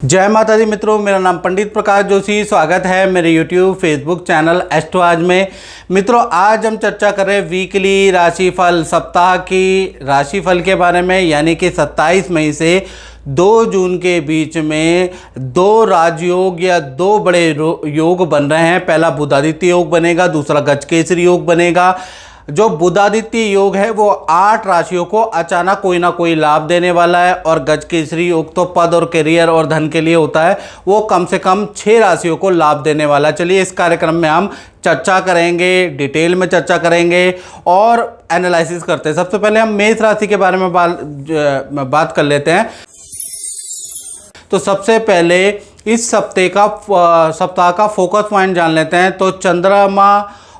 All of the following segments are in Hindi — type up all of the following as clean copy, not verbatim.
जय माता दी मित्रों, मेरा नाम पंडित प्रकाश जोशी। स्वागत है मेरे YouTube फेसबुक चैनल एस्ट्रो आज में। मित्रों, आज हम चर्चा कर रहे हैं वीकली राशिफल, सप्ताह की राशिफल के बारे में। यानी कि 27 मई से 2 जून के बीच में 2 राजयोग या 2 बड़े योग बन रहे हैं। पहला बुधादित्य योग बनेगा, दूसरा गजकेसरी योग बनेगा। जो बुधादित्य योग है वो 8 राशियों को अचानक कोई ना कोई लाभ देने वाला है, और गजकेसरी योग तो पद और करियर और धन के लिए होता है, वो कम से कम 6 राशियों को लाभ देने वाला। चलिए, इस कार्यक्रम में हम चर्चा करेंगे, डिटेल में चर्चा करेंगे और एनालिसिस करते हैं। सबसे पहले हम मेष राशि के बारे में बात कर लेते हैं। तो सबसे पहले इस सप्ताह का फोकस पॉइंट जान लेते हैं। तो चंद्रमा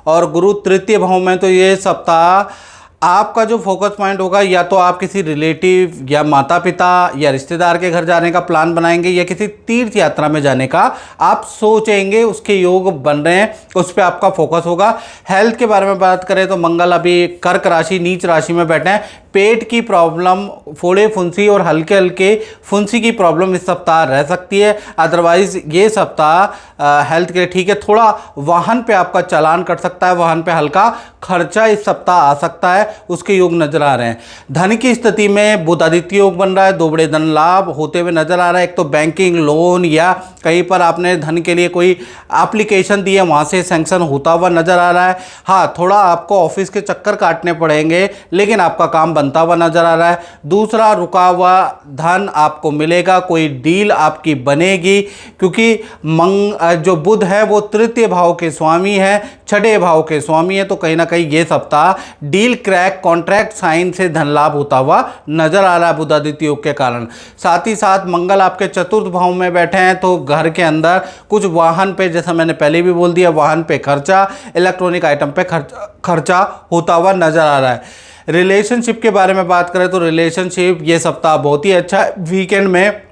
और गुरु तृतीय भाव में, तो ये सप्ताह आपका जो फोकस पॉइंट होगा, या तो आप किसी रिलेटिव या माता पिता या रिश्तेदार के घर जाने का प्लान बनाएंगे, या किसी तीर्थ यात्रा में जाने का आप सोचेंगे, उसके योग बन रहे हैं, उस पर आपका फोकस होगा। हेल्थ के बारे में बात करें तो मंगल अभी कर्क राशि, नीच राशि में बैठे हैं। पेट की प्रॉब्लम, फोड़े फुंसी और हल्के हल्के फुंसी की प्रॉब्लम इस सप्ताह रह सकती है। अदरवाइज ये सप्ताह हेल्थ के लिए ठीक है। थोड़ा वाहन पे आपका चालान कट सकता है, वाहन पे हल्का खर्चा इस सप्ताह आ सकता है, उसके योग नजर आ रहे हैं। धन की स्थिति में बुधादित्य योग बन रहा है, 2 बड़े धन लाभ होते हुए नजर आ रहा है। एक तो बैंकिंग लोन, या कहीं पर आपने धन के लिए कोई एप्लीकेशन दी है, वहां से सैंक्शन होता हुआ नजर आ रहा है। हाँ, थोड़ा आपको ऑफिस के चक्कर काटने पड़ेंगे, लेकिन आपका काम बनता हुआ नजर आ रहा है। दूसरा, रुका हुआ धन आपको मिलेगा, कोई डील आपकी बनेगी, क्योंकि जो बुध है वो तृतीय भाव के स्वामी है, 6ठे भाव के स्वामी है। तो कहीं ना कहीं ये सप्ताह डील क्रैक, कॉन्ट्रैक्ट साइन से धन लाभ होता हुआ नजर आ रहा है बुधादित्य योग के कारण। साथ ही साथ मंगल आपके चतुर्थ भाव में बैठे हैं, तो घर के अंदर कुछ वाहन पे, जैसा मैंने पहले भी बोल दिया, वाहन पे खर्चा, इलेक्ट्रॉनिक आइटम पे खर्चा होता हुआ नजर आ रहा है। रिलेशनशिप के बारे में बात करें तो रिलेशनशिप ये सप्ताह बहुत ही अच्छा है। वीकेंड में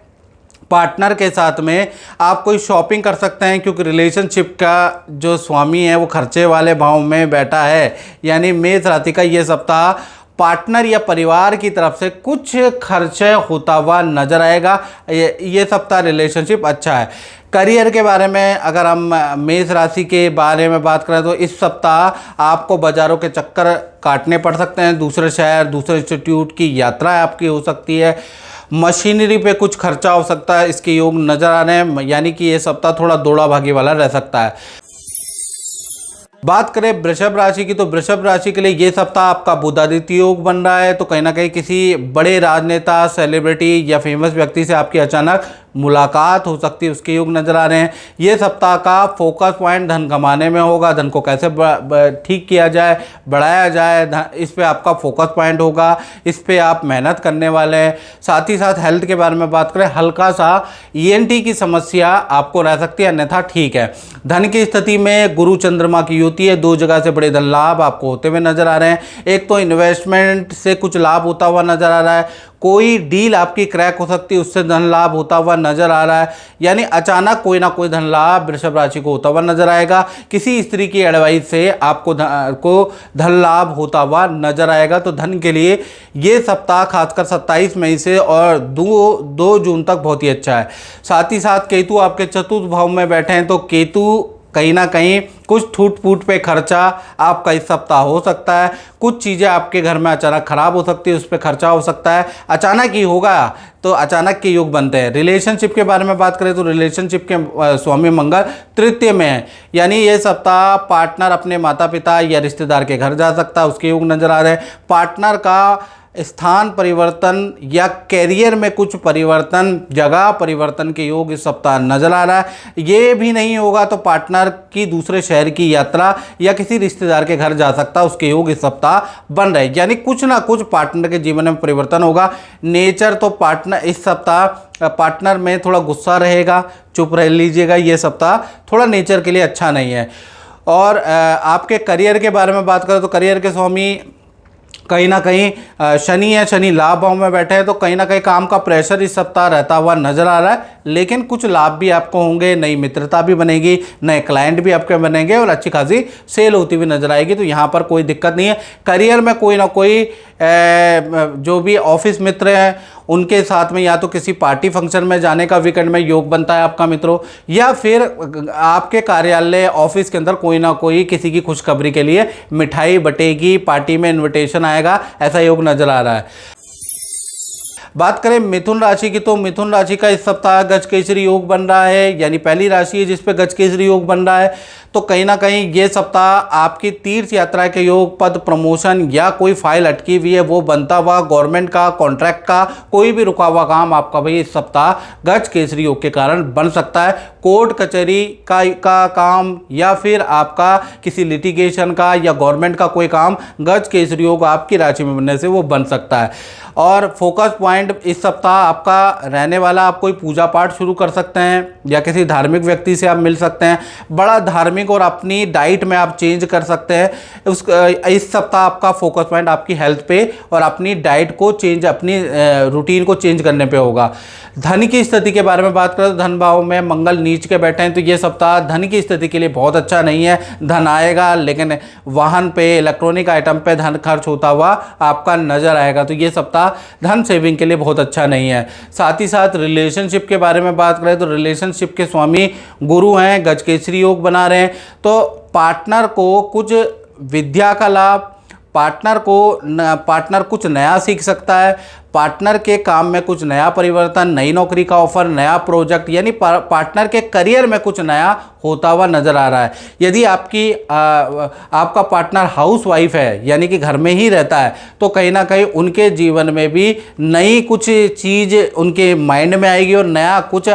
पार्टनर के साथ में आप कोई शॉपिंग कर सकते हैं, क्योंकि रिलेशनशिप का जो स्वामी है वो खर्चे वाले भाव में बैठा है। यानी मेष राशि का ये सप्ताह पार्टनर या परिवार की तरफ से कुछ खर्च होता हुआ नजर आएगा। ये सप्ताह रिलेशनशिप अच्छा है। करियर के बारे में अगर हम मेष राशि के बारे में बात करें तो इस सप्ताह आपको बाजारों के चक्कर काटने पड़ सकते हैं। दूसरे शहर, दूसरे इंस्टीट्यूट की यात्रा आपकी हो सकती है। मशीनरी पे कुछ खर्चा हो सकता है, इसके योग नज़र आ रहे हैं। यानी कि ये सप्ताह थोड़ा दौड़ा भागी वाला रह सकता है। बात करें वृषभ राशि की, तो वृषभ राशि के लिए ये सप्ताह आपका बुधादित्य योग बन रहा है। तो कहीं ना कहीं किसी बड़े राजनेता, सेलिब्रिटी या फेमस व्यक्ति से आपकी अचानक मुलाकात हो सकती है, उसके योग नजर आ रहे हैं। ये सप्ताह का फोकस पॉइंट धन कमाने में होगा। धन को कैसे ठीक किया जाए, बढ़ाया जाए, इस पे आपका फोकस पॉइंट होगा, इस पे आप मेहनत करने वाले हैं। साथ ही साथ हेल्थ के बारे में बात करें, हल्का सा ENT की समस्या आपको रह सकती है, अन्यथा ठीक है। धन की स्थिति में गुरु चंद्रमा की युति है, 2 जगह से बड़े धन लाभ आपको होते हुए नजर आ रहे हैं। एक तो इन्वेस्टमेंट से कुछ लाभ होता हुआ नजर आ रहा है, कोई डील आपकी क्रैक हो सकती है, उससे धन लाभ होता हुआ नजर आ रहा है। यानी अचानक कोई ना कोई धन लाभ वृषभ राशि को होता हुआ नजर आएगा। किसी स्त्री की एडवाइस से आपको धन लाभ होता हुआ नजर आएगा। तो धन के लिए ये सप्ताह खासकर 27 मई से और 2 जून तक बहुत ही अच्छा है। साथ ही साथ केतु आपके चतुर्थ भाव में बैठे हैं, तो केतु कहीं ना कहीं कुछ ठूट फूट पे खर्चा आपका इस सप्ताह हो सकता है। कुछ चीज़ें आपके घर में अचानक खराब हो सकती है, उस पर खर्चा हो सकता है, अचानक ही होगा, तो अचानक के योग बनते हैं। रिलेशनशिप के बारे में बात करें तो रिलेशनशिप के स्वामी मंगल तृतीय में है। यानी ये सप्ताह पार्टनर अपने माता पिता या रिश्तेदार के घर जा सकता है, उसके योग नजर आ रहे हैं। पार्टनर का स्थान परिवर्तन या कैरियर में कुछ परिवर्तन, जगह परिवर्तन के योग इस सप्ताह नजर आ रहा है। ये भी नहीं होगा तो पार्टनर की दूसरे शहर की यात्रा या किसी रिश्तेदार के घर जा सकता है, उसके योग इस सप्ताह बन रहे हैं। यानी कुछ ना कुछ पार्टनर के जीवन में परिवर्तन होगा। नेचर तो पार्टनर इस सप्ताह पार्टनर में थोड़ा गुस्सा रहेगा, चुप रह लीजिएगा। ये सप्ताह थोड़ा नेचर के लिए अच्छा नहीं है। और आपके करियर के बारे में बात करें तो करियर के स्वामी कहीं ना कहीं शनि है, शनि लाभ भाव में बैठे हैं, तो कहीं ना कहीं काम का प्रेशर इस सप्ताह रहता हुआ नजर आ रहा है। लेकिन कुछ लाभ भी आपको होंगे, नई मित्रता भी बनेगी, नए क्लाइंट भी आपके बनेंगे और अच्छी खासी सेल होती हुई नजर आएगी। तो यहाँ पर कोई दिक्कत नहीं है। करियर में कोई ना कोई जो भी ऑफिस मित्र हैं उनके साथ में या तो किसी पार्टी फंक्शन में जाने का वीकेंड में योग बनता है आपका मित्रों, या फिर आपके कार्यालय ऑफिस के अंदर कोई ना कोई किसी की खुशखबरी के लिए मिठाई बटेगी, पार्टी में इनविटेशन आएगा, ऐसा योग नजर आ रहा है। बात करें मिथुन राशि की, तो मिथुन राशि का इस सप्ताह गजकेसरी योग बन रहा है, यानी पहली राशि है जिस पे गजकेसरी योग बन रहा है। तो कहीं ना कहीं ये सप्ताह आपकी तीर्थ यात्रा के योग, पद प्रमोशन या कोई फाइल अटकी हुई है वो बनता हुआ, गवर्नमेंट का, कॉन्ट्रैक्ट का कोई भी रुका हुआ काम आपका भाई इस सप्ताह गजकेसरी योग के कारण बन सकता है। कोर्ट कचहरी का काम या फिर आपका किसी लिटिगेशन का या गवर्नमेंट का कोई काम गजकेसरी योग आपकी राशि में बनने से वो बन सकता है। और फोकस पॉइंट इस सप्ताह आपका रहने वाला, आप कोई पूजा पाठ शुरू कर सकते हैं या किसी धार्मिक व्यक्ति से आप मिल सकते हैं, बड़ा धार्मिक, और अपनी डाइट में आप चेंज कर सकते हैं। इस सप्ताह आपका फोकस पॉइंट आपकी हेल्थ पे और अपनी डाइट को चेंज, अपनी रूटीन को चेंज करने पे होगा। धन की स्थिति के बारे में बात करें तो धन भाव में मंगल नीच के बैठे हैं, तो ये सप्ताह धन की स्थिति के लिए बहुत अच्छा नहीं है। धन आएगा लेकिन वाहन पे, इलेक्ट्रॉनिक आइटम पे धन खर्च होता हुआ आपका नजर आएगा, तो ये सप्ताह धन सेविंग के लिए बहुत अच्छा नहीं है। साथ ही साथ रिलेशनशिप के बारे में बात करें तो रिलेशनशिप के स्वामी गुरु हैं, गजकेसरी योग बना रहे हैं, तो पार्टनर को कुछ विद्या का लाभ, पार्टनर कुछ नया सीख सकता है, पार्टनर के काम में कुछ नया परिवर्तन, नई नौकरी का ऑफर, नया प्रोजेक्ट, यानी पार्टनर के करियर में कुछ नया होता हुआ नजर आ रहा है। यदि आपका पार्टनर हाउस वाइफ है यानी कि घर में ही रहता है, तो कहीं ना कहीं उनके जीवन में भी नई कुछ चीज़ उनके माइंड में आएगी और नया कुछ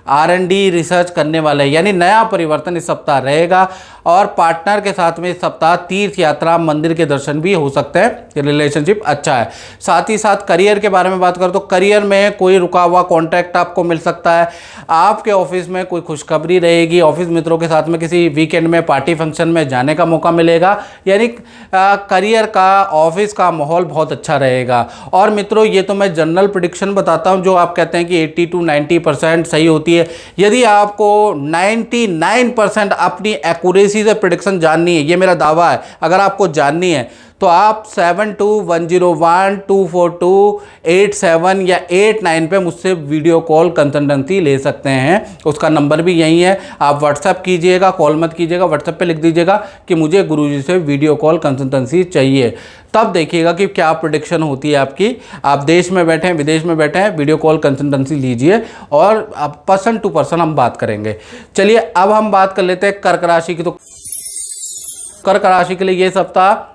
R&D रिसर्च करने वाले, यानी नया परिवर्तन इस सप्ताह रहेगा। और पार्टनर के साथ में इस सप्ताह तीर्थ यात्रा, मंदिर के दर्शन भी हो सकते हैं। रिलेशनशिप अच्छा है। साथ ही साथ करियर के बारे में बात करें तो करियर में कोई रुका हुआ कॉन्ट्रैक्ट आपको मिल सकता है। आपके ऑफिस में कोई खुशखबरी रहेगी, ऑफिस मित्रों के साथ में किसी वीकेंड में पार्टी फंक्शन में जाने का मौका मिलेगा, यानी करियर का, ऑफिस का माहौल बहुत अच्छा रहेगा। और मित्रों ये तो मैं जनरल प्रेडिक्शन बताता हूँ जो आप कहते हैं कि 80 to 90% सही होती है। यदि आपको 99% अपनी एक्यूरेसी से प्रेडिक्शन जाननी है, ये मेरा दावा है, अगर आपको जाननी है तो आप 7210124287 या 89 पे मुझसे वीडियो कॉल कंसल्टेंसी ले सकते हैं। उसका नंबर भी यही है, आप व्हाट्सएप कीजिएगा, कॉल मत कीजिएगा, व्हाट्सएप पे लिख दीजिएगा कि मुझे गुरुजी से वीडियो कॉल कंसल्टेंसी चाहिए। तब देखिएगा कि क्या प्रेडिक्शन होती है आपकी। आप देश में बैठे हैं, विदेश में बैठे हैं, वीडियो कॉल कंसल्टेंसी लीजिए और आप पर्सन टू पर्सन हम बात करेंगे। चलिए अब हम बात कर लेते हैं कर्क राशि की। तो कर्क राशि के लिए ये सप्ताह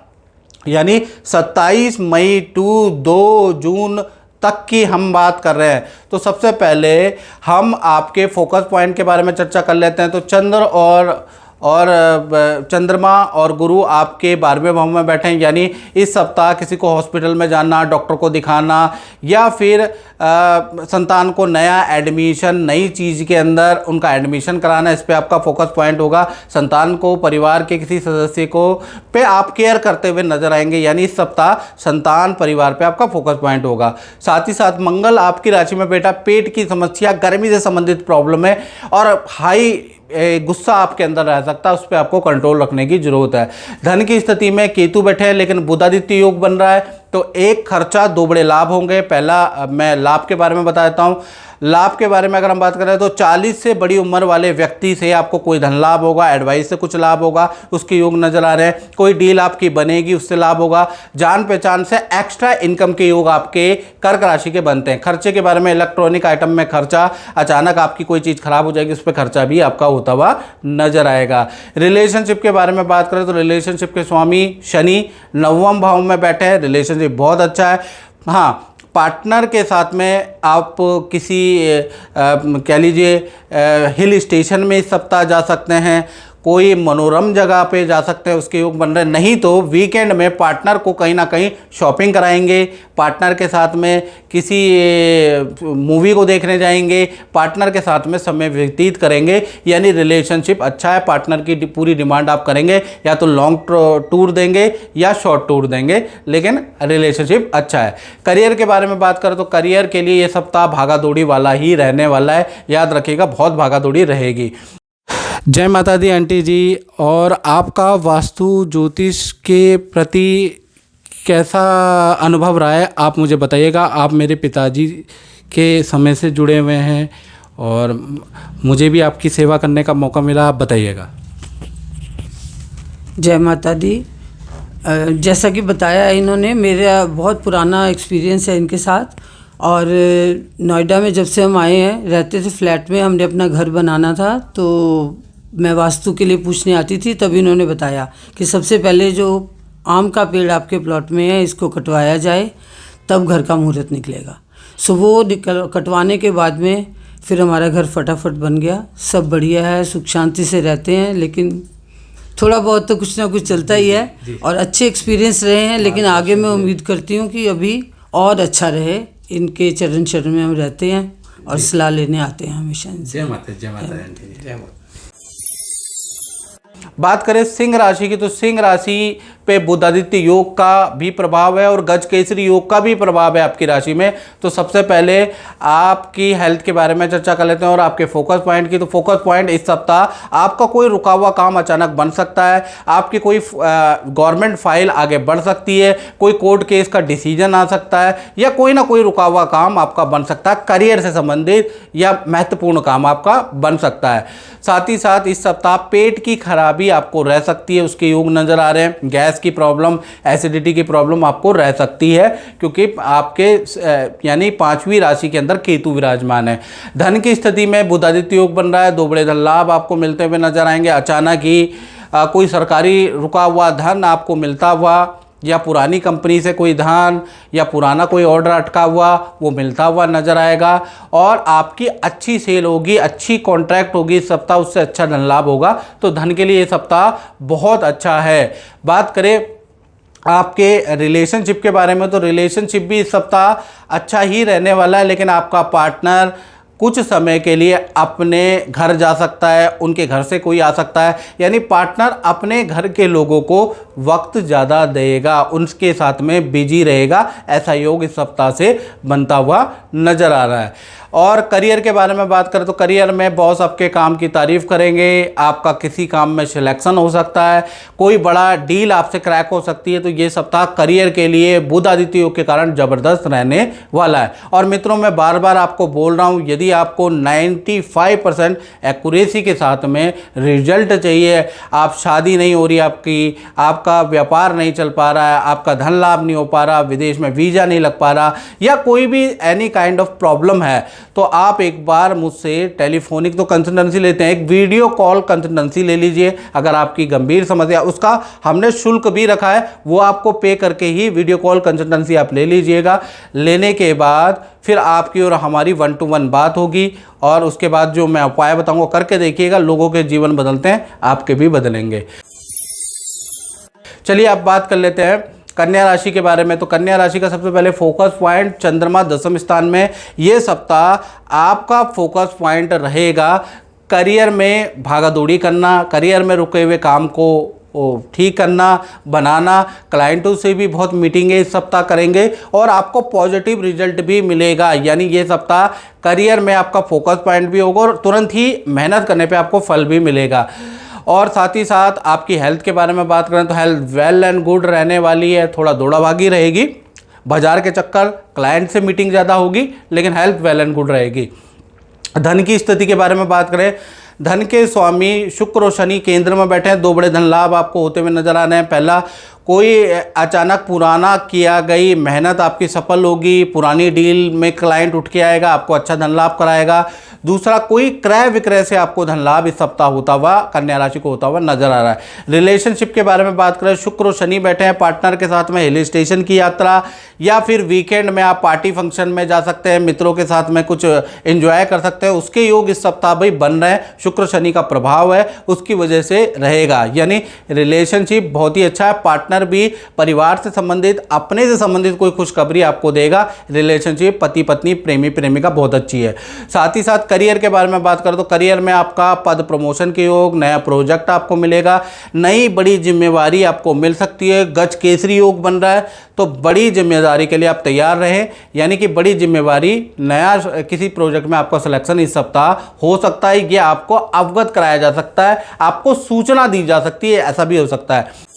यानी 27 मई टू 2 जून तक की हम बात कर रहे हैं। तो सबसे पहले हम आपके फोकस पॉइंट के बारे में चर्चा कर लेते हैं। तो चंद्र और चंद्रमा और गुरु आपके 12वें भाव में बैठे हैं, यानी इस सप्ताह किसी को हॉस्पिटल में जाना, डॉक्टर को दिखाना या फिर संतान को नया एडमिशन, नई चीज़ के अंदर उनका एडमिशन कराना, इस पे आपका फोकस पॉइंट होगा। संतान को, परिवार के किसी सदस्य को पे आप केयर करते हुए नजर आएंगे, यानी इस सप्ताह संतान, परिवार पे आपका फोकस पॉइंट होगा। साथ ही साथ मंगल आपकी राशि में बैठा, पेट की समस्या, गर्मी से संबंधित प्रॉब्लम है और हाई गुस्सा आपके अंदर रह सकता है, उस पर आपको कंट्रोल रखने की जरूरत है। धन की स्थिति में केतु बैठे हैं लेकिन बुधादित्य योग बन रहा है, तो एक खर्चा, 2 बड़े लाभ होंगे। पहला मैं लाभ के बारे में बता देता हूँ। लाभ के बारे में अगर हम बात करें तो 40 से बड़ी उम्र वाले व्यक्ति से आपको कोई धन लाभ होगा, एडवाइस से कुछ लाभ होगा, उसके योग नजर आ रहे हैं। कोई डील आपकी बनेगी, उससे लाभ होगा। जान पहचान से एक्स्ट्रा इनकम के योग आपके कर्क राशि के बनते हैं। खर्चे के बारे में इलेक्ट्रॉनिक आइटम में खर्चा, अचानक आपकी कोई चीज़ खराब हो जाएगी, उस पर खर्चा भी आपका होता हुआ नजर आएगा। रिलेशनशिप के बारे में बात करें तो रिलेशनशिप के स्वामी शनि 9वें भाव में बैठे हैं, रिलेशनशिप बहुत अच्छा है। हाँ, पार्टनर के साथ में आप किसी कह लीजिए हिल स्टेशन में इस सप्ताह जा सकते हैं, कोई मनोरम जगह पे जा सकते हैं, उसके योग बन रहे हैं। नहीं तो वीकेंड में पार्टनर को कहीं ना कहीं शॉपिंग कराएंगे, पार्टनर के साथ में किसी मूवी को देखने जाएंगे, पार्टनर के साथ में समय व्यतीत करेंगे, यानी रिलेशनशिप अच्छा है। पार्टनर की पूरी डिमांड आप करेंगे, या तो लॉन्ग टूर देंगे या शॉर्ट टूर देंगे, लेकिन रिलेशनशिप अच्छा है। करियर के बारे में बात करें तो करियर के लिए ये सप्ताह भागा दौड़ी वाला ही रहने वाला है, याद रखिएगा, बहुत भागा दौड़ी रहेगी। जय माता दी आंटी जी। और आपका वास्तु ज्योतिष के प्रति कैसा अनुभव रहा है आप मुझे बताइएगा। आप मेरे पिताजी के समय से जुड़े हुए हैं और मुझे भी आपकी सेवा करने का मौका मिला, आप बताइएगा। जय माता दी। जैसा कि बताया इन्होंने, मेरा बहुत पुराना एक्सपीरियंस है इनके साथ। और नोएडा में जब से हम आए हैं, रहते थे फ्लैट में, हमने अपना घर बनाना था, तो मैं वास्तु के लिए पूछने आती थी, तब इन्होंने बताया कि सबसे पहले जो आम का पेड़ आपके प्लॉट में है इसको कटवाया जाए, तब घर का मुहूर्त निकलेगा। सो वो कटवाने के बाद में फिर हमारा घर फटाफट बन गया। सब बढ़िया है, सुख शांति से रहते हैं, लेकिन थोड़ा बहुत तो कुछ ना कुछ चलता ही है। और अच्छे एक्सपीरियंस रहे हैं, लेकिन आगे मैं उम्मीद करती हूँ कि अभी और अच्छा रहे। इनके चरण शरण में हम रहते हैं और सलाह लेने आते हैं हमेशा इनसे। जय माता, जय माता, जय माता। बात करें सिंह राशि की, तो सिंह राशि पे बुधादित्य योग का भी प्रभाव है और गज केसरी योग का भी प्रभाव है आपकी राशि में। तो सबसे पहले आपकी हेल्थ के बारे में चर्चा कर लेते हैं और आपके फोकस पॉइंट की। तो फोकस पॉइंट इस सप्ताह आपका कोई रुका हुआ काम अचानक बन सकता है, आपकी कोई गवर्नमेंट फाइल आगे बढ़ सकती है, कोई कोर्ट केस का डिसीजन आ सकता है, या कोई ना कोई रुका हुआ काम आपका बन सकता है, करियर से संबंधित या महत्वपूर्ण काम आपका बन सकता है। साथ ही साथ इस सप्ताह पेट की खराबी आपको रह सकती है, उसके योग नजर आ रहे हैं। गैस की प्रॉब्लम, एसिडिटी की प्रॉब्लम आपको रह सकती है, क्योंकि आपके यानी 5वीं राशि के अंदर केतु विराजमान है। धन की स्थिति में बुधादित्य योग बन रहा है, 2 बड़े धन लाभ आपको मिलते हुए नजर आएंगे। अचानक ही कोई सरकारी रुका हुआ धन आपको मिलता हुआ, या पुरानी कंपनी से कोई धन या पुराना कोई ऑर्डर अटका हुआ वो मिलता हुआ नजर आएगा। और आपकी अच्छी सेल होगी, अच्छी कॉन्ट्रैक्ट होगी इस सप्ताह, उससे अच्छा धन लाभ होगा। तो धन के लिए ये सप्ताह बहुत अच्छा है। बात करें आपके रिलेशनशिप के बारे में, तो रिलेशनशिप भी इस सप्ताह अच्छा ही रहने वाला है, लेकिन आपका पार्टनर कुछ समय के लिए अपने घर जा सकता है, उनके घर से कोई आ सकता है, यानी पार्टनर अपने घर के लोगों को वक्त ज़्यादा देगा, उनके साथ में बिजी रहेगा। ऐसा योग इस सप्ताह से बनता हुआ नज़र आ रहा है। और करियर के बारे में बात करें तो करियर में बॉस आपके काम की तारीफ करेंगे, आपका किसी काम में सिलेक्शन हो सकता है, कोई बड़ा डील आपसे क्रैक हो सकती है। तो ये सप्ताह करियर के लिए बुध आदित्य योग के कारण ज़बरदस्त रहने वाला है। और मित्रों, मैं बार बार आपको बोल रहा हूँ, यदि आपको 95% एक्यूरेसी के साथ में रिजल्ट चाहिए, आप शादी नहीं हो रही आपकी, आपका व्यापार नहीं चल पा रहा है, आपका धन लाभ नहीं हो पा रहा, विदेश में वीज़ा नहीं लग पा रहा, या कोई भी एनी काइंड ऑफ प्रॉब्लम है, तो आप एक बार मुझसे टेलीफोनिक तो कंसल्टेंसी लेते हैं, एक वीडियो कॉल कंसल्टेंसी ले लीजिए। अगर आपकी गंभीर समस्या, उसका हमने शुल्क भी रखा है, वो आपको पे करके ही वीडियो कॉल कंसल्टेंसी आप ले लीजिएगा। लेने के बाद फिर आपकी और हमारी 1 to 1 बात होगी, और उसके बाद जो मैं उपाय बताऊंगा करके देखिएगा। लोगों के जीवन बदलते हैं, आपके भी बदलेंगे। चलिए अब बात कर लेते हैं कन्या राशि के बारे में। तो कन्या राशि का सबसे पहले फोकस पॉइंट चंद्रमा 10वें स्थान में। ये सप्ताह आपका फोकस पॉइंट रहेगा करियर में भागा दौड़ी करना, करियर में रुके हुए काम को ठीक करना, बनाना। क्लाइंटों से भी बहुत मीटिंगें इस सप्ताह करेंगे और आपको पॉजिटिव रिजल्ट भी मिलेगा। यानी ये सप्ताह करियर में आपका फोकस पॉइंट भी होगा और तुरंत ही मेहनत करने पे आपको फल भी मिलेगा। और साथ ही साथ आपकी हेल्थ के बारे में बात करें तो हेल्थ वेल एंड गुड रहने वाली है। थोड़ा दौड़ा भागी रहेगी, बाजार के चक्कर, क्लाइंट से मीटिंग ज़्यादा होगी, लेकिन हेल्थ वेल एंड गुड रहेगी। धन की स्थिति के बारे में बात करें, धन के स्वामी शुक्र और शनि केंद्र में बैठे हैं। 2 बड़े धन लाभ आपको होते हुए नजर आ रहे हैं। पहला, कोई अचानक पुराना किया गई मेहनत आपकी सफल होगी, पुरानी डील में क्लाइंट उठ के आएगा, आपको अच्छा धन लाभ कराएगा। दूसरा, कोई क्रय विक्रय से आपको धन लाभ इस सप्ताह होता हुआ कन्या राशि को होता हुआ नजर आ रहा है। रिलेशनशिप के बारे में बात करें, शुक्र और शनि बैठे हैं, पार्टनर के साथ में हिल स्टेशन की यात्रा या फिर वीकेंड में आप पार्टी फंक्शन में जा सकते हैं, मित्रों के साथ में कुछ एंजॉय कर सकते हैं, उसके योग इस सप्ताह भाई बन रहे हैं। शुक्र शनि का प्रभाव है, उसकी वजह से रहेगा। यानी रिलेशनशिप बहुत ही अच्छा है, पार्टनर भी परिवार से संबंधित, अपने से संबंधित कोई खुशखबरी आपको देगा। रिलेशनशिप पति पत्नी प्रेमी प्रेमिका बहुत अच्छी है। साथ ही साथ करियर के बारे में बात करें तो करियर में आपका पद प्रमोशन के योग, नया प्रोजेक्ट आपको मिलेगा, नई बड़ी जिम्मेवारी आपको मिल सकती है। गज केसरी योग बन रहा है, तो बड़ी जिम्मेदारी के लिए आप तैयार रहें। यानी कि बड़ी जिम्मेवारी, नया किसी प्रोजेक्ट में आपका सिलेक्शन इस सप्ताह हो सकता है, ये आपको अवगत कराया जा सकता है, आपको सूचना दी जा सकती है, ऐसा भी हो सकता है।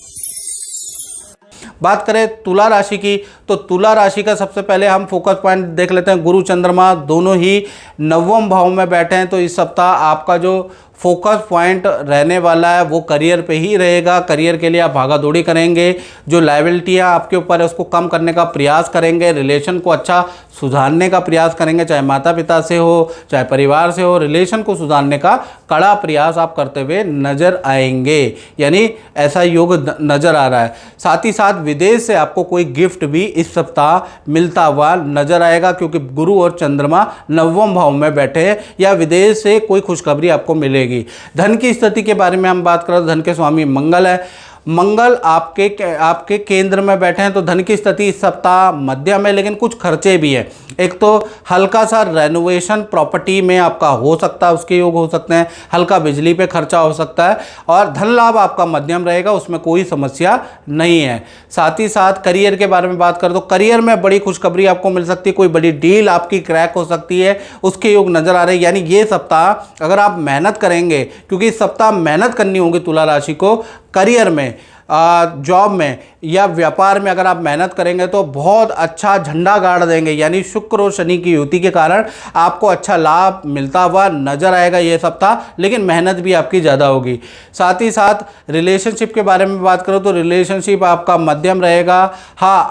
बात करें तुला राशि की, तो तुला राशि का सबसे पहले हम फोकस पॉइंट देख लेते हैं। गुरु चंद्रमा दोनों ही नवम भाव में बैठे हैं, तो इस सप्ताह आपका जो फोकस पॉइंट रहने वाला है वो करियर पे ही रहेगा। करियर के लिए आप भागा दौड़ी करेंगे, जो लायबिलिटियाँ आपके ऊपर है उसको कम करने का प्रयास करेंगे, रिलेशन को अच्छा सुधारने का प्रयास करेंगे, चाहे माता पिता से हो चाहे परिवार से हो, रिलेशन को सुधारने का कड़ा प्रयास आप करते हुए नजर आएंगे, यानी ऐसा योग नजर आ रहा है। साथ ही साथ विदेश से आपको कोई गिफ्ट भी इस सप्ताह मिलता हुआ नजर आएगा, क्योंकि गुरु और चंद्रमा नवम भाव में बैठे हैं, या विदेश से कोई खुशखबरी आपको मिलेगी। धन की स्थिति के बारे में हम बात करें तो धन के स्वामी मंगल है। मंगल आपके केंद्र में बैठे हैं, तो धन की स्थिति इस सप्ताह मध्यम है, लेकिन कुछ खर्चे भी हैं। एक तो हल्का सा रेनोवेशन प्रॉपर्टी में आपका हो सकता है, उसके योग हो सकते हैं, हल्का बिजली पे खर्चा हो सकता है, और धन लाभ आपका मध्यम रहेगा, उसमें कोई समस्या नहीं है। साथ ही साथ करियर के बारे में बात करें तो करियर में बड़ी खुशखबरी आपको मिल सकती है, कोई बड़ी डील आपकी क्रैक हो सकती है, उसके योग नजर आ रहे हैं। यानी ये सप्ताह अगर आप मेहनत करेंगे, क्योंकि इस सप्ताह मेहनत करनी होगी तुला राशि को, करियर में, जॉब में या व्यापार में अगर आप मेहनत करेंगे तो बहुत अच्छा झंडा गाड़ देंगे, यानी शुक्र और शनि की युति के कारण आपको अच्छा लाभ मिलता हुआ नजर आएगा ये सप्ताह, लेकिन मेहनत भी आपकी ज़्यादा होगी। साथ ही साथ रिलेशनशिप के बारे में बात करो तो रिलेशनशिप आपका मध्यम रहेगा। हाँ,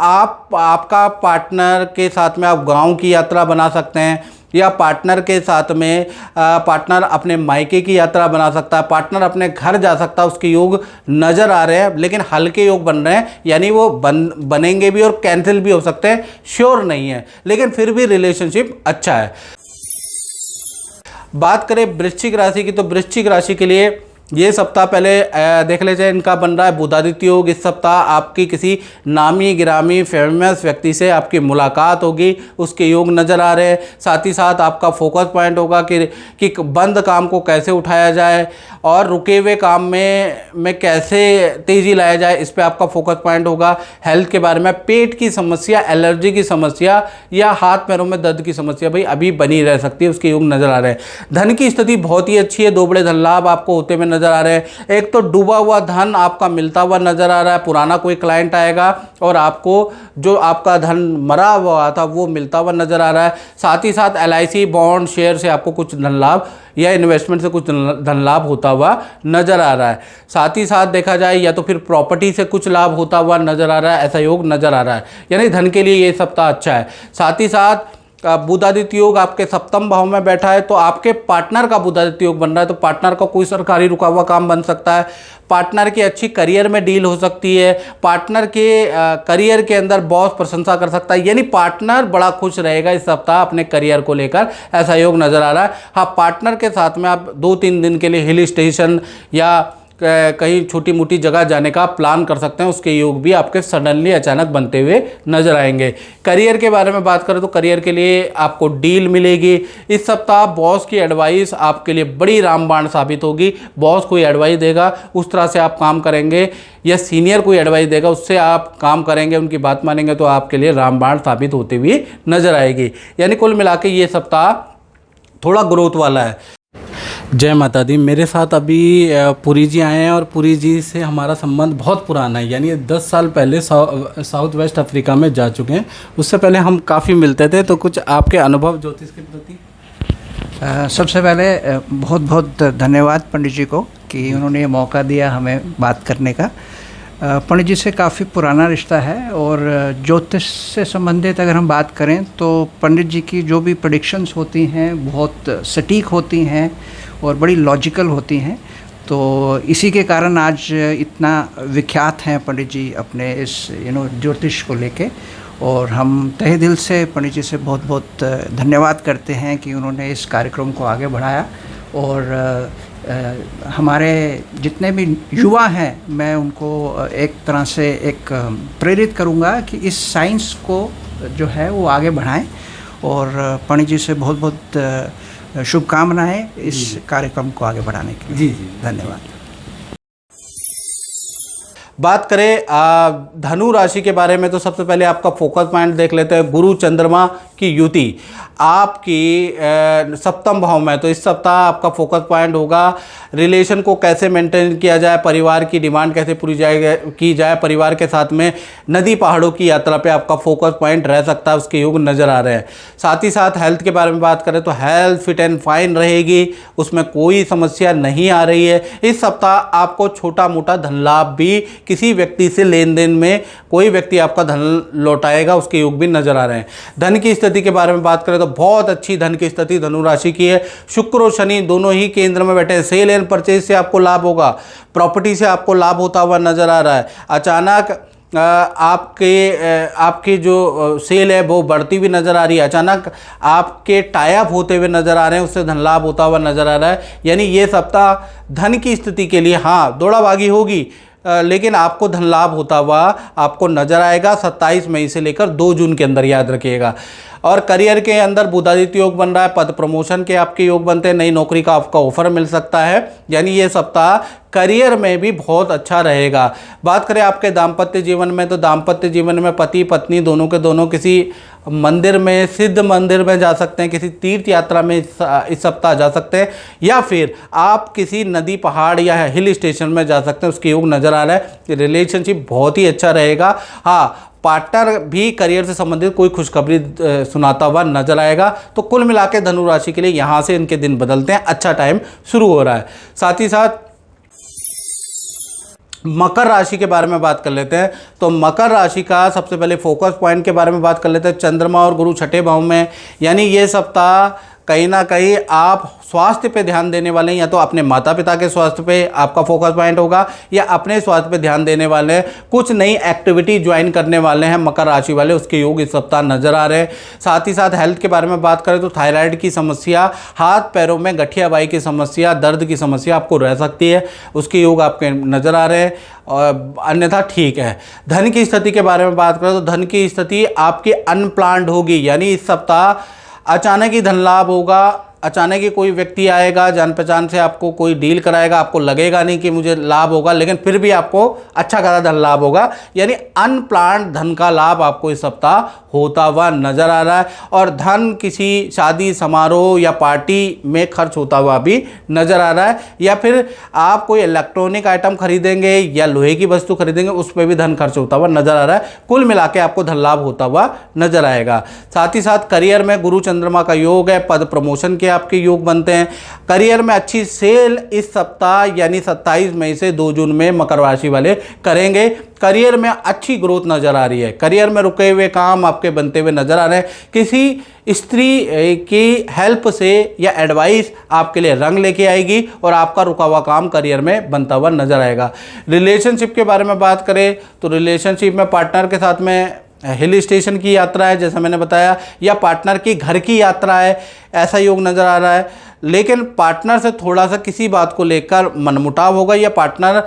आपका पार्टनर के साथ में आप गाँव की यात्रा बना सकते हैं, या पार्टनर के साथ में पार्टनर अपने मायके की यात्रा बना सकता है, पार्टनर अपने घर जा सकता है, उसके योग नज़र आ रहे हैं, लेकिन हल्के योग बन रहे हैं, यानी वो बनेंगे भी और कैंसिल भी हो सकते हैं, श्योर नहीं है, लेकिन फिर भी रिलेशनशिप अच्छा है। बात करें वृश्चिक राशि की, तो वृश्चिक राशि के लिए ये सप्ताह पहले देख लीजिए, इनका बन रहा है बुधादित्य योग। इस सप्ताह आपकी किसी नामी गिरामी फेमस व्यक्ति से आपकी मुलाकात होगी, उसके योग नज़र आ रहे हैं। साथ ही साथ आपका फोकस पॉइंट होगा कि बंद काम को कैसे उठाया जाए और रुके हुए काम में कैसे तेज़ी लाया जाए, इस पे आपका फोकस पॉइंट होगा। हेल्थ के बारे में पेट की समस्या, एलर्जी की समस्या या हाथ पैरों में दर्द की समस्या भाई अभी बनी रह सकती है, उसके योग नज़र आ रहे हैं। धन की स्थिति बहुत ही अच्छी है, 2 बड़े धन लाभ आपको होते हुए नजर आ रहे हैं। एक तो डूबा हुआ धन आपका मिलता हुआ नजर आ रहा है, पुराना कोई क्लाइंट आएगा और आपको जो आपका धन मरा हुआ था वो मिलता हुआ नजर आ रहा है। साथ ही साथ LIC बॉन्ड शेयर से आपको कुछ धन लाभ या इन्वेस्टमेंट से कुछ धन लाभ होता हुआ नजर आ रहा है। साथ ही साथ देखा जाए या तो फिर प्रॉपर्टी से कुछ लाभ होता हुआ नजर आ रहा है, ऐसा योग नजर आ रहा है, यानी धन के लिए ये सप्ताह अच्छा है। साथ ही साथ बुधादित्य योग आपके सप्तम भाव में बैठा है, तो आपके पार्टनर का बुधादित्य योग बन रहा है, तो पार्टनर का कोई सरकारी रुका हुआ काम बन सकता है, पार्टनर की अच्छी करियर में डील हो सकती है, पार्टनर के करियर के अंदर बॉस प्रशंसा कर सकता है, यानी पार्टनर बड़ा खुश रहेगा इस सप्ताह अपने करियर को लेकर, ऐसा योग नज़र आ रहा है। हाँ, पार्टनर के साथ में आप 2-3 दिन के लिए हिल स्टेशन या कहीं छोटी मोटी जगह जाने का प्लान कर सकते हैं, उसके योग भी आपके सडनली अचानक बनते हुए नजर आएंगे। करियर के बारे में बात करें तो करियर के लिए आपको डील मिलेगी इस सप्ताह। बॉस की एडवाइस आपके लिए बड़ी रामबाण साबित होगी, बॉस कोई एडवाइस देगा उस तरह से आप काम करेंगे, या सीनियर कोई एडवाइस देगा उससे आप काम करेंगे, उनकी बात मानेंगे तो आपके लिए रामबाण साबित होते हुए नजर आएगी। यानी कुल मिला के ये सप्ताह थोड़ा ग्रोथ वाला है। जय माता दी। मेरे साथ अभी पुरी जी आए हैं और पुरी जी से हमारा संबंध बहुत पुराना है, यानी 10 साल पहले साउथ वेस्ट अफ्रीका में जा चुके हैं। उससे पहले हम काफ़ी मिलते थे, तो कुछ आपके अनुभव ज्योतिष के प्रति। सबसे पहले बहुत बहुत धन्यवाद पंडित जी को कि उन्होंने ये मौका दिया हमें बात करने का। पंडित जी से काफ़ी पुराना रिश्ता है, और ज्योतिष से संबंधित अगर हम बात करें तो पंडित जी की जो भी प्रेडिक्शंस होती हैं बहुत सटीक होती हैं और बड़ी लॉजिकल होती हैं। तो इसी के कारण आज इतना विख्यात हैं पंडित जी अपने इस ज्योतिष को लेके, और हम तहे दिल से पंडित जी से बहुत बहुत धन्यवाद करते हैं कि उन्होंने इस कार्यक्रम को आगे बढ़ाया। और हमारे जितने भी युवा हैं मैं उनको एक तरह से एक प्रेरित करूंगा कि इस साइंस को जो है वो आगे बढ़ाएं, और पंडित जी से बहुत बहुत शुभकामनाएं इस कार्यक्रम को आगे बढ़ाने के लिए। जी, धन्यवाद। बात करें धनु राशि के बारे में तो सबसे पहले आपका फोकस पॉइंट देख लेते हैं गुरु चंद्रमा की युति आपकी सप्तम भाव में। तो इस सप्ताह आपका फोकस पॉइंट होगा रिलेशन को कैसे मेंटेन किया जाए, परिवार की डिमांड कैसे पूरी की जाए, परिवार के साथ में नदी पहाड़ों की यात्रा पे आपका फोकस पॉइंट रह सकता है, उसके योग नज़र आ रहे हैं। साथ ही साथ हेल्थ के बारे में बात करें तो हेल्थ फिट एंड फाइन रहेगी, उसमें कोई समस्या नहीं आ रही है। इस सप्ताह आपको छोटा मोटा धन लाभ भी, किसी व्यक्ति से लेन देन में कोई व्यक्ति आपका धन लौटाएगा, उसके योग भी नजर आ रहे हैं। धन की स्थिति के बारे में बात करें तो बहुत अच्छी धन की स्थिति धनु राशि की है। शुक्र और शनि दोनों ही केंद्र में बैठे हैं। सेल एंड परचेज से आपको लाभ होगा, प्रॉपर्टी से आपको लाभ होता हुआ नजर आ रहा है। अचानक आपके जो सेल है वो बढ़ती हुई नज़र आ रही है, अचानक आपके टाई अप होते हुए नज़र आ रहे हैं, उससे धन लाभ होता हुआ नज़र आ रहा है। यानी ये सप्ताह धन की स्थिति के लिए हाँ दौड़ा भागी होगी, लेकिन आपको धन लाभ होता हुआ आपको नजर आएगा 27 मई से लेकर 2 जून के अंदर, याद रखिएगा। और करियर के अंदर बुधादित्य योग बन रहा है, पद प्रमोशन के आपके योग बनते हैं, नई नौकरी का आपका ऑफर मिल सकता है। यानी ये सप्ताह करियर में भी बहुत अच्छा रहेगा। बात करें आपके दाम्पत्य जीवन में तो दाम्पत्य जीवन में पति पत्नी दोनों के दोनों किसी मंदिर में, सिद्ध मंदिर में जा सकते हैं, किसी तीर्थ यात्रा में इस सप्ताह जा सकते हैं, या फिर आप किसी नदी पहाड़ या हिल स्टेशन में जा सकते हैं, उसके योग नज़र आ रहा है। रिलेशनशिप बहुत ही अच्छा रहेगा। हाँ, पार्टनर भी करियर से संबंधित कोई खुशखबरी सुनाता हुआ नजर आएगा। तो कुल मिला के धनु राशि के लिए यहाँ से इनके दिन बदलते हैं, अच्छा टाइम शुरू हो रहा है। साथ ही साथ मकर राशि के बारे में बात कर लेते हैं। तो मकर राशि का सबसे पहले फोकस पॉइंट के बारे में बात कर लेते हैं। चंद्रमा और गुरु छठे भाव में, यानी ये सप्ताह कहीं ना कहीं आप स्वास्थ्य पे ध्यान देने वाले हैं, या तो अपने माता पिता के स्वास्थ्य पे आपका फोकस पॉइंट होगा, या अपने स्वास्थ्य पे ध्यान देने वाले हैं, कुछ नई एक्टिविटी ज्वाइन करने वाले हैं मकर राशि वाले, उसके योग इस सप्ताह नजर आ रहे हैं। साथ ही साथ हेल्थ के बारे में बात करें तो थायराइड की समस्या, हाथ पैरों में गठियाबाई की समस्या, दर्द की समस्या आपको रह सकती है, उसके योग आपके नजर आ रहे हैं, और अन्यथा ठीक है। धन की स्थिति के बारे में बात करें तो धन की स्थिति आपकी अनप्लान्ड होगी, यानी इस सप्ताह अचानक ही धन लाभ होगा, अचानक ही कोई व्यक्ति आएगा, जान पहचान से आपको कोई डील कराएगा, आपको लगेगा नहीं कि मुझे लाभ होगा, लेकिन फिर भी आपको अच्छा खासा धन लाभ होगा। यानी अनप्लान्ड धन का लाभ आपको इस सप्ताह होता हुआ नजर आ रहा है। और धन किसी शादी समारोह या पार्टी में खर्च होता हुआ भी नजर आ रहा है, या फिर आप कोई इलेक्ट्रॉनिक आइटम खरीदेंगे या लोहे की वस्तु खरीदेंगे, उस पर भी धन खर्च होता हुआ नजर आ रहा है। कुल मिला के आपको धन लाभ होता हुआ नजर आएगा। साथ ही साथ करियर में गुरु चंद्रमा का योग है, पद प्रमोशन के आपके योग बनते हैं। करियर में अच्छी सेल इस सप्ताह यानी 27 मई से 2 जून में मकर राशि वाले करेंगे। करियर में अच्छी ग्रोथ नजर आ रही है, करियर में रुके हुए काम आपके बनते हुए नजर आ रहे हैं। किसी स्त्री की हेल्प से या एडवाइस आपके लिए रंग लेके आएगी और आपका रुका हुआ काम करियर में बनता हुआ नजर आएगा। रिलेशनशिप के बारे में बात करें तो रिलेशनशिप में पार्टनर के साथ में हिल स्टेशन की यात्रा है, जैसा मैंने बताया, या पार्टनर की घर की यात्रा है, ऐसा योग नज़र आ रहा है। लेकिन पार्टनर से थोड़ा सा किसी बात को लेकर मनमुटाव होगा, या पार्टनर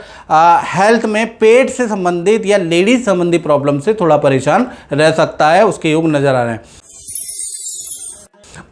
हेल्थ में पेट से संबंधित या लेडीज संबंधी प्रॉब्लम से थोड़ा परेशान रह सकता है, उसके योग नज़र आ रहे हैं।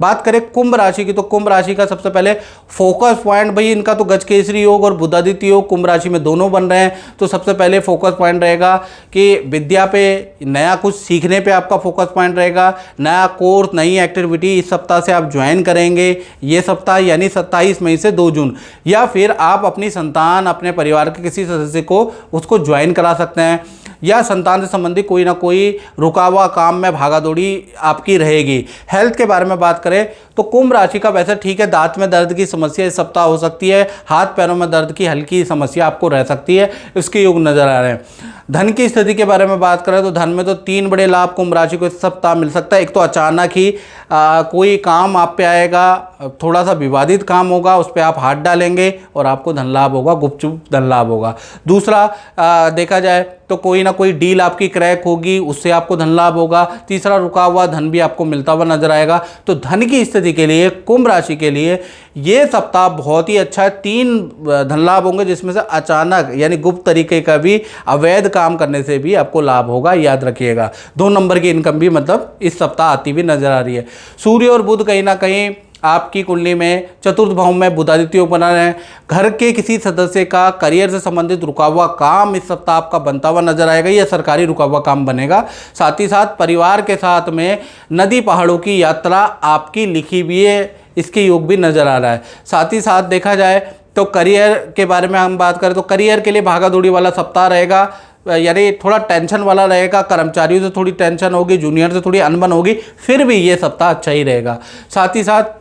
बात करें कुंभ राशि की तो कुंभ राशि का सबसे पहले फोकस पॉइंट, भाई इनका तो गजकेसरी योग और बुधादित्य योग कुंभ राशि में दोनों बन रहे हैं। तो सबसे पहले फोकस पॉइंट रहेगा कि विद्या पे, नया कुछ सीखने पे आपका फोकस पॉइंट रहेगा। नया कोर्स, नई एक्टिविटी इस सप्ताह से आप ज्वाइन करेंगे, ये सप्ताह यानी 27 मई से 2 जून। या फिर आप अपनी संतान, अपने परिवार के किसी सदस्य को उसको ज्वाइन करा सकते हैं, या संतान से संबंधित कोई ना कोई रुका हुआ काम में भागादौड़ी आपकी रहेगी। हेल्थ के बारे में बात करें तो कुंभ राशि का वैसे ठीक है, दांत में दर्द की समस्या इस सप्ताह हो सकती है, हाथ पैरों में दर्द की हल्की समस्या आपको रह सकती है, इसके योग नजर आ रहे हैं। धन की स्थिति के बारे में बात करें तो धन में तो 3 बड़े लाभ कुंभ राशि को इस सप्ताह मिल सकता है। एक तो अचानक ही कोई काम आप पे आएगा, थोड़ा सा विवादित काम होगा, उस पर आप हाथ डालेंगे और आपको धन लाभ होगा, गुपचुप धन लाभ होगा। दूसरा देखा जाए तो कोई ना कोई डील आपकी क्रैक होगी, उससे आपको धन लाभ होगा। तीसरा रुका हुआ धन भी आपको मिलता हुआ नजर आएगा। तो धन की स्थिति के लिए कुंभ राशि के लिए ये सप्ताह बहुत ही अच्छा है। 3 धन लाभ होंगे, जिसमें से अचानक यानी गुप्त तरीके का भी, अवैध काम करने से भी आपको लाभ होगा, याद रखिएगा। 2 नंबर की इनकम भी मतलब इस सप्ताह आती हुई नजर आ रही है। सूर्य और बुध कहीं ना कहीं आपकी कुंडली में चतुर्थ भाव में बुधादित्य योग बना रहे हैं। घर के किसी सदस्य का करियर से संबंधित रुका हुआ काम इस सप्ताह आपका बनता हुआ नजर आएगा, या सरकारी रुका हुआ काम बनेगा। साथ ही साथ परिवार के साथ में नदी पहाड़ों की यात्रा आपकी लिखी हुई है, इसके योग भी नजर आ रहा है। साथ ही साथ देखा जाए तो करियर के बारे में हम बात करें तो करियर के लिए भागा दौड़ी वाला सप्ताह रहेगा, यानी थोड़ा टेंशन वाला रहेगा। कर्मचारियों से थोड़ी टेंशन होगी, जूनियर से थोड़ी अनबन होगी, फिर भी ये सप्ताह अच्छा ही रहेगा। साथ ही साथ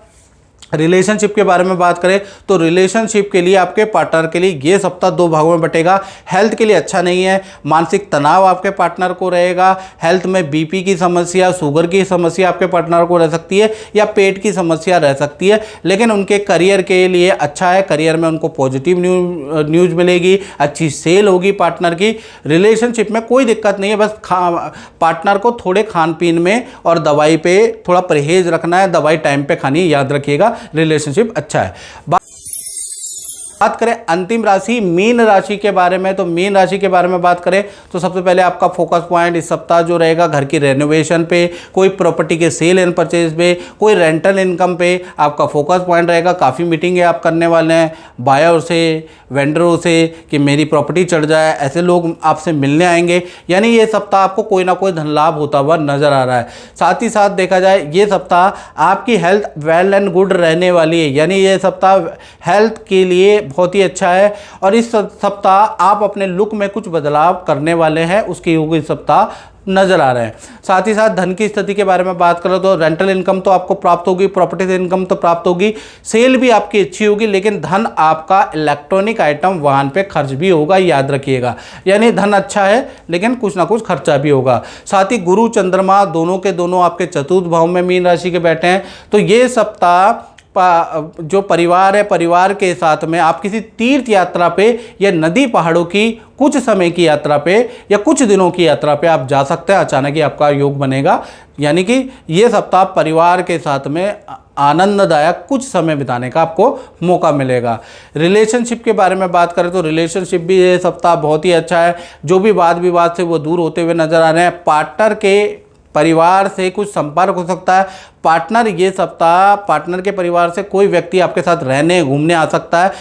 रिलेशनशिप के बारे में बात करें तो रिलेशनशिप के लिए आपके पार्टनर के लिए ये सप्ताह दो भागों में बटेगा। हेल्थ के लिए अच्छा नहीं है, मानसिक तनाव आपके पार्टनर को रहेगा। हेल्थ में बीपी की समस्या, शुगर की समस्या आपके पार्टनर को रह सकती है, या पेट की समस्या रह सकती है। लेकिन उनके करियर के लिए अच्छा है, करियर में उनको पॉजिटिव न्यूज़ मिलेगी, अच्छी सेल होगी पार्टनर की। रिलेशनशिप में कोई दिक्कत नहीं है, बस पार्टनर को थोड़े खान पीन में और दवाई पे थोड़ा परहेज रखना है, दवाई टाइम पे खानी है, याद रखिएगा। रिलेशनशिप अच्छा है। बात करें अंतिम राशि मीन राशि के बारे में, तो मीन राशि के बारे में बात करें तो सबसे पहले आपका फोकस पॉइंट इस सप्ताह जो रहेगा घर की रेनोवेशन पे, कोई प्रॉपर्टी के सेल एंड परचेज पे, कोई रेंटल इनकम पे आपका फोकस पॉइंट रहेगा। काफ़ी मीटिंगें आप करने वाले हैं बायर से, वेंडरों से कि मेरी प्रॉपर्टी चढ़ जाए, ऐसे लोग आपसे मिलने आएंगे। यानी ये सप्ताह आपको कोई ना कोई धन लाभ होता हुआ नजर आ रहा है। साथ ही साथ देखा जाए ये सप्ताह आपकी हेल्थ वेल एंड गुड रहने वाली है, यानी ये सप्ताह हेल्थ के लिए बहुत ही अच्छा है। और इस सप्ताह आप अपने लुक में कुछ बदलाव करने वाले हैं, उसके योग इस सप्ताह नजर आ रहे हैं। साथ ही साथ धन की स्थिति के बारे में बात करें तो रेंटल इनकम तो आपको प्राप्त होगी, प्रॉपर्टी से इनकम तो प्राप्त होगी, सेल भी आपकी अच्छी होगी, लेकिन धन आपका इलेक्ट्रॉनिक आइटम वाहन पे खर्च भी होगा, याद रखिएगा। यानी धन अच्छा है लेकिन कुछ ना कुछ खर्चा भी होगा। साथ ही गुरु चंद्रमा दोनों के दोनों आपके चतुर्थ भाव में मीन राशि के बैठे हैं, तो ये सप्ताह जो परिवार है, परिवार के साथ में आप किसी तीर्थ यात्रा पे या नदी पहाड़ों की कुछ समय की यात्रा पे या कुछ दिनों की यात्रा पे आप जा सकते हैं। अचानक ही आपका योग बनेगा, यानी कि ये सप्ताह परिवार के साथ में आनंददायक कुछ समय बिताने का आपको मौका मिलेगा। रिलेशनशिप के बारे में बात करें तो रिलेशनशिप भी ये सप्ताह बहुत ही अच्छा है। जो भी वाद विवाद से वो दूर होते हुए नजर आ रहे हैं। पार्टनर के परिवार से कुछ संपर्क हो सकता है। पार्टनर ये सप्ताह पार्टनर के परिवार से कोई व्यक्ति आपके साथ रहने घूमने आ सकता है,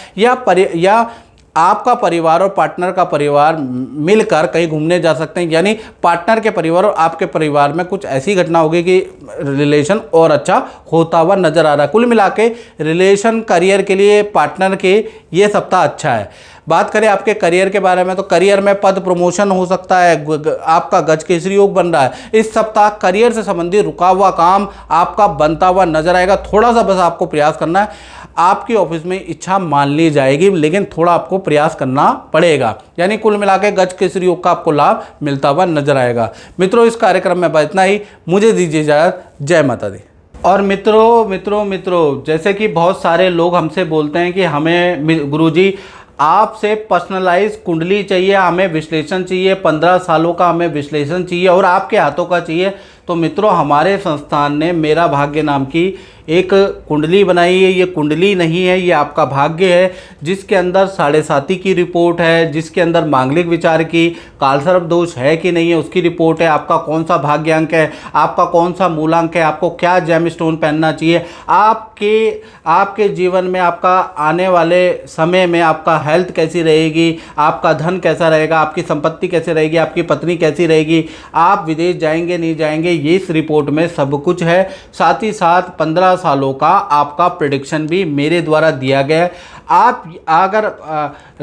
या आपका परिवार और पार्टनर का परिवार मिलकर कहीं घूमने जा सकते हैं। यानी पार्टनर के परिवार और आपके परिवार में कुछ ऐसी घटना होगी कि रिलेशन और अच्छा होता हुआ नजर आ रहा है। कुल मिला के रिलेशन करियर के लिए पार्टनर के ये सप्ताह अच्छा है। बात करें आपके करियर के बारे में तो करियर में पद प्रमोशन हो सकता है, आपका गज केसरी योग बन रहा है। इस सप्ताह करियर से संबंधित रुका हुआ काम आपका बनता हुआ नजर आएगा। थोड़ा सा बस आपको प्रयास करना है, आपकी ऑफिस में इच्छा मान ली जाएगी, लेकिन थोड़ा आपको प्रयास करना पड़ेगा। यानी कुल मिला के गज केसरी योग का आपको लाभ मिलता हुआ नजर आएगा। मित्रों, इस कार्यक्रम में बस इतना ही। मुझे दीजिए इजाजत। जय माता दी। और मित्रों जैसे कि बहुत सारे लोग हमसे बोलते हैं कि हमें गुरुजी आपसे पर्सनलाइज कुंडली चाहिए, हमें विश्लेषण चाहिए, 15 सालों का हमें विश्लेषण चाहिए और आपके हाथों का चाहिए। तो मित्रों, हमारे संस्थान ने मेरा भाग्य नाम की एक कुंडली बनाई है। ये कुंडली नहीं है, ये आपका भाग्य है, जिसके अंदर 7.5 की रिपोर्ट है, जिसके अंदर मांगलिक विचार की, कालसर्प दोष है कि नहीं है उसकी रिपोर्ट है, आपका कौन सा भाग्य अंक है, आपका कौन सा मूलांक है, आपको क्या जेम स्टोन पहनना चाहिए, आपके जीवन में आपका आने वाले समय में आपका हेल्थ कैसी रहेगी, आपका धन कैसा रहेगा, आपकी संपत्ति कैसे रहेगी, आपकी पत्नी कैसी रहेगी, आप विदेश जाएंगे नहीं जाएंगे, ये इस रिपोर्ट में सब कुछ है। साथ ही साथ 15 सालों का आपका प्रेडिक्शन भी मेरे द्वारा दिया गया है। आप अगर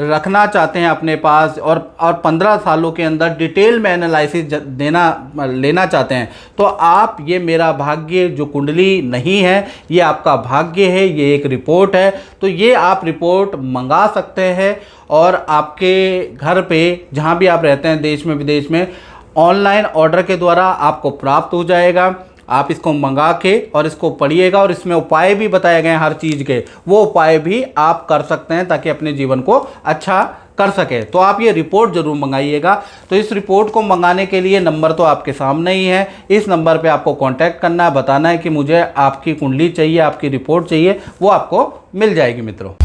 रखना चाहते हैं अपने पास और 15 सालों के अंदर डिटेल में एनालिसिस लेना चाहते हैं, तो आप ये मेरा भाग्य जो कुंडली नहीं है, ये आपका भाग्य है, ये एक रिपोर्ट है, तो ये आप रिपोर्ट मंगा सकते हैं और आपके घर पे जहाँ भी आप रहते हैं, देश में विदेश में, ऑनलाइन ऑर्डर के द्वारा आपको प्राप्त हो जाएगा। आप इसको मंगा के और इसको पढ़िएगा और इसमें उपाय भी बताए गए हैं हर चीज़ के, वो उपाय भी आप कर सकते हैं ताकि अपने जीवन को अच्छा कर सके। तो आप ये रिपोर्ट जरूर मंगाइएगा। तो इस रिपोर्ट को मंगाने के लिए नंबर तो आपके सामने ही है, इस नंबर पे आपको कांटेक्ट करना है, बताना है कि मुझे आपकी कुंडली चाहिए, आपकी रिपोर्ट चाहिए, वो आपको मिल जाएगी मित्रों।